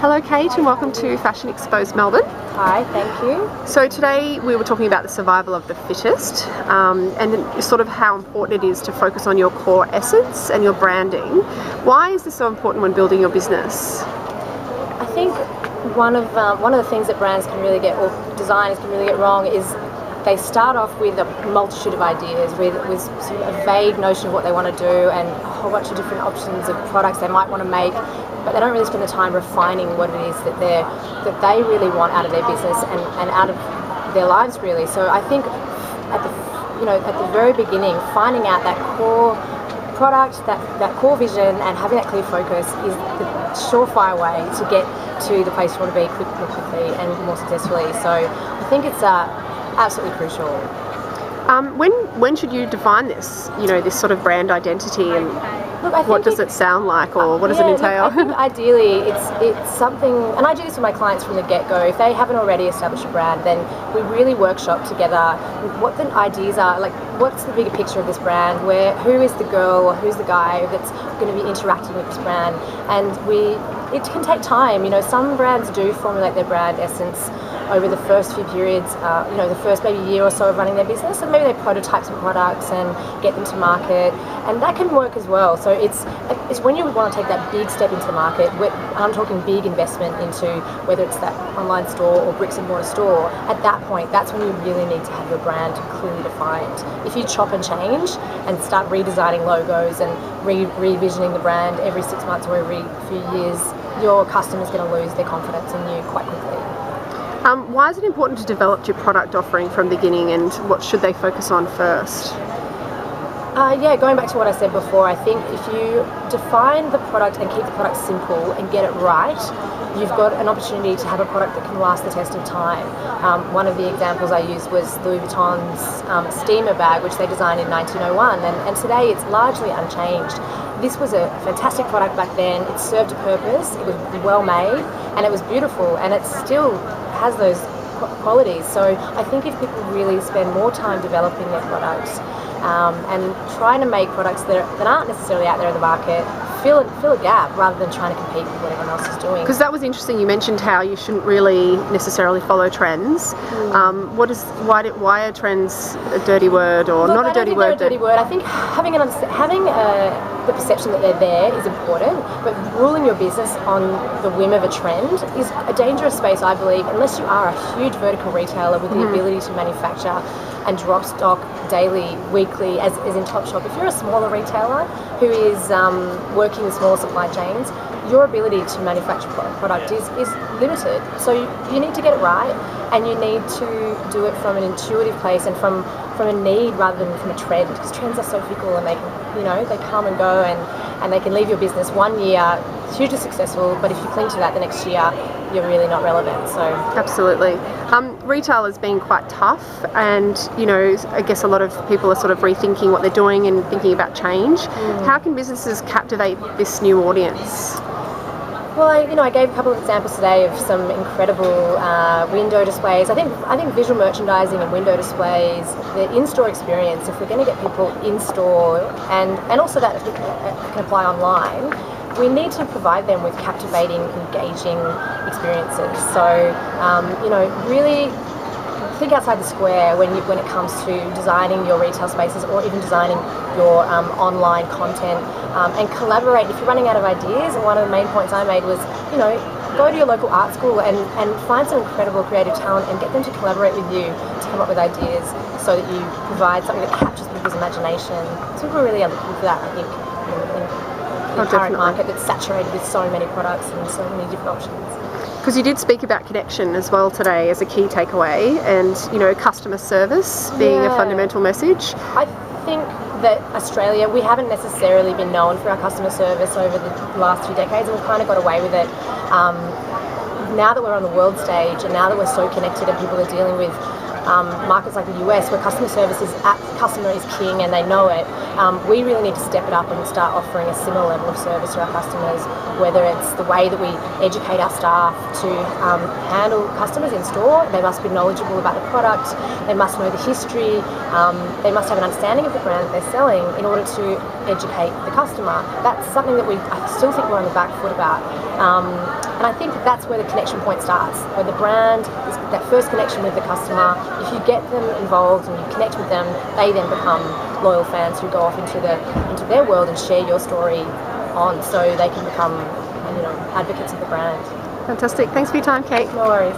Hello Kate, and welcome to Fashion Exposed Melbourne. Hi, thank you. So today we were talking about the survival of the fittest and sort of how important it is to focus on your core essence and your branding. Why is this so important when building your business? I think one of the things that brands can really get, or designers can really get wrong, is they start off with a multitude of ideas, with sort of a vague notion of what they want to do and a whole bunch of different options of products they might want to make, but they don't really spend the time refining what it is that they really want out of their business and out of their lives, really. So I think at the very beginning, finding out that core product, that core vision, and having that clear focus is the surefire way to get to the place you want to be more quickly and more successfully. So I think it's absolutely crucial. When should you define this? This sort of brand identity, and what does it sound like, or what does it entail? I think ideally it's something, and I do this with my clients from the get-go. If they haven't already established a brand, then we really workshop together what the ideas are, like what's the bigger picture of this brand, who is the girl or who's the guy that's going to be interacting with this brand, and it can take time. Some brands do formulate their brand essence over the first few periods, the first maybe year or so of running their business, and maybe they prototype some products and get them to market, and that can work as well. So it's when you want to take that big step into the market, I'm talking big investment into whether it's that online store or bricks and mortar store. At that point, that's when you really need to have your brand clearly defined. If you chop and change and start redesigning logos and revisioning the brand every 6 months or every few years, your customer's going to lose their confidence in you quite quickly. Why is it important to develop your product offering from the beginning, and what should they focus on first? Going back to what I said before, I think if you define the product and keep the product simple and get it right, you've got an opportunity to have a product that can last the test of time. One of the examples I used was Louis Vuitton's steamer bag, which they designed in 1901, and today it's largely unchanged. This was a fantastic product back then. It served a purpose, it was well made, and it was beautiful, and it still has those qualities. So I think if people really spend more time developing their products and trying to make products that aren't necessarily out there in the market, fill a gap rather than trying to compete with what everyone else is doing. Because that was interesting. You mentioned how you shouldn't really necessarily follow trends. Why are trends a dirty word, or not a dirty word? They're a dirty word. I think having the perception that they're there is important, but ruling your business on the whim of a trend is a dangerous space, I believe, unless you are a huge vertical retailer with the ability to manufacture and drop stock daily, weekly, as in Topshop. If you're a smaller retailer who is working with smaller supply chains, your ability to manufacture product is limited. So you need to get it right, and you need to do it from an intuitive place and from a need rather than from a trend, because trends are so fickle, and they can, they come and go, and they can leave your business one year hugely successful, but if you cling to that the next year, you're really not relevant. So absolutely. Retail has been quite tough, and I guess a lot of people are sort of rethinking what they're doing and thinking about change. How can businesses captivate this new audience? Well, I gave a couple of examples today of some incredible window displays. I think visual merchandising and window displays, the in-store experience, if we're going to get people in-store, and also that can apply online, we need to provide them with captivating, engaging experiences. So, really think outside the square when it comes to designing your retail spaces, or even designing your online content, and collaborate. If you're running out of ideas, and one of the main points I made was, go to your local art school and find some incredible creative talent and get them to collaborate with you to come up with ideas, so that you provide something that captures people's imagination. So people really are looking for that, I think, in the current market that's saturated with so many products and so many different options. Because you did speak about connection as well today as a key takeaway, and customer service being a fundamental message. I think that Australia, we haven't necessarily been known for our customer service over the last few decades, and we've kind of got away with it. Now that we're on the world stage, and now that we're so connected and people are dealing with markets like the US, where customer service customer is king and they know it, we really need to step it up and start offering a similar level of service to our customers, whether it's the way that we educate our staff to handle customers in store. They must be knowledgeable about the product, they must know the history, they must have an understanding of the brand that they're selling in order to educate the customer. That's something that I still think we're on the back foot about. And I think that's where the connection point starts, where the brand is that first connection with the customer. If you get them involved and you connect with them, they then become loyal fans who go off into their world and share your story on, so they can become, advocates of the brand. Fantastic. Thanks for your time, Kate. No worries.